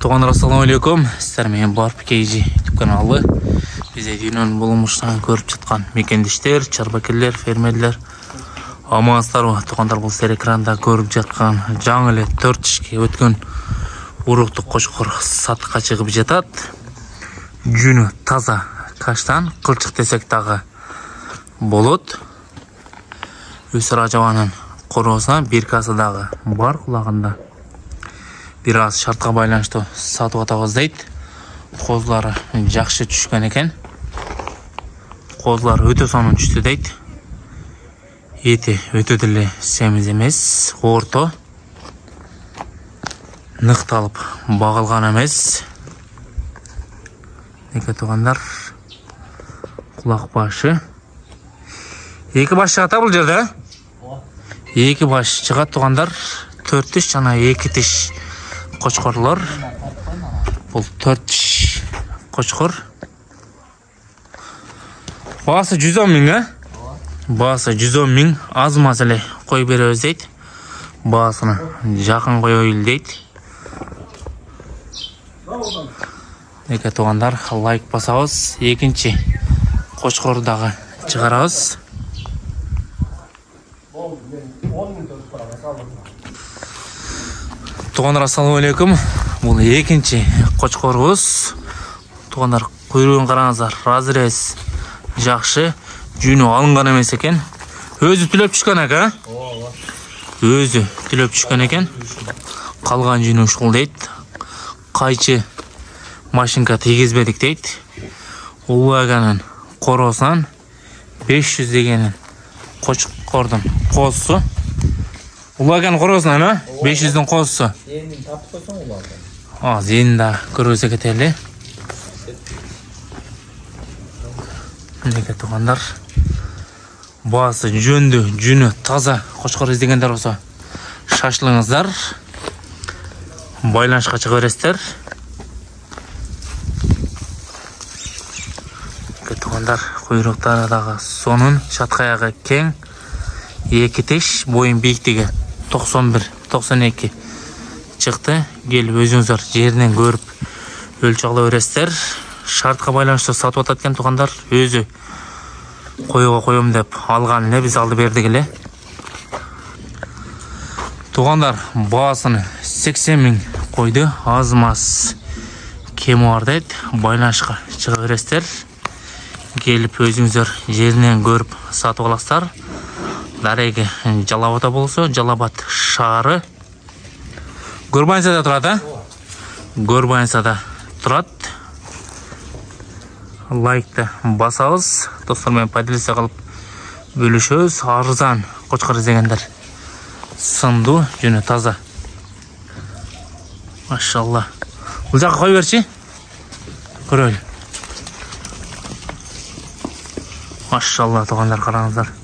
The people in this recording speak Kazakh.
Туғандар, ассаламу алейкум. Сіздер мен Барп Кейджи YouTube каналы. Бізде дүйнөнүн болмыштан көріп жатқан мекендештер, чарбакерлер, фермерлер, амансыздар. Туғандар, бұл сіздер экранда көріп жатқан жаңы эле 4 ишке өткөн уруктук кочкор сатыкка чыгып жатат. Жүнү таза каштан, кылчык десек дагы болот. Өсөр ажабанын короосуна биркасы дагы бар кулагында. Bir az şartqa байланыштуу сатып атабыз дейт. Козулары жакшы түшкөн экен. Козулар өтө сонун түштү дейт. Эти өтө деле семиз эмес, орто. Ныкталып багылган эмес. Эки туугандар, кулак башы. Эки баш чыгат бул жерде. Эки баш чыгат туугандар. 4 тиш жана 2 тиш Koçkorlar. Bu 4 koçkor. Bağısı 110 min ha? Bağısı 110 min. Az masale koy berебиз дейт. Bağısını жақын koyoyul дейт. Эки туугандар, лайк басабыз. Экинчи koçkorдагы чыгарабыз. Туғандар, ассаламу алейкум. Бұл екінші қочқорбуз. Туғандар, кuyruğun қараңыздар, разрез жақшы, жүні алынған емес екен. Өзі түлеп түшкен екен. Өзі түлеп түшкен екен. Қалған жүні ушул дейт. Қайчы машинка тегізбедік дейт. Улуаганын қороосунан 500 дегенин қочқордун қозусу. Улуаган короосунан ма? 500'дүн козусу. Зейинин тапып койсоң улуаган. Зейинин да көрбөсө кетели. Мындай туугандар. Баасы жөндү, жүнү таза кочкор издегендер болсо шашылыңыздар. Байланышка чыга бересиздер. Туугандар, куйруктары дагы сонун, шаткаягы кең. 2 тиш, боюн бийиктиги 91-92 чыкты. Келип өзүңүздөр жеринен көрүп өлчө ала бересиздер. Шартка байланыштуу сатып атат экен туугандар. Өзү коюга коем деп алган эле, биз алды бердик эле. Туугандар, баасын 80 миң койду. Аз мас кеми бар дейт. Байланышка чыга бересиздер. Келип өзүңүздөр жеринен көрүп сатып аласыздар. Дареги Жалабатта болсо, Жалабат шаары. Горбаницада турат, а? Горбаницада турат. Лайкты басабыз. Достор менен поделиться кылып бөлүшөбүз. Арзан кочкор издегендер. Сындуу, жүнү таза. Машалла. Бул жака кой берчи. Көрөлү. Машалла, туугандар, караңыздар.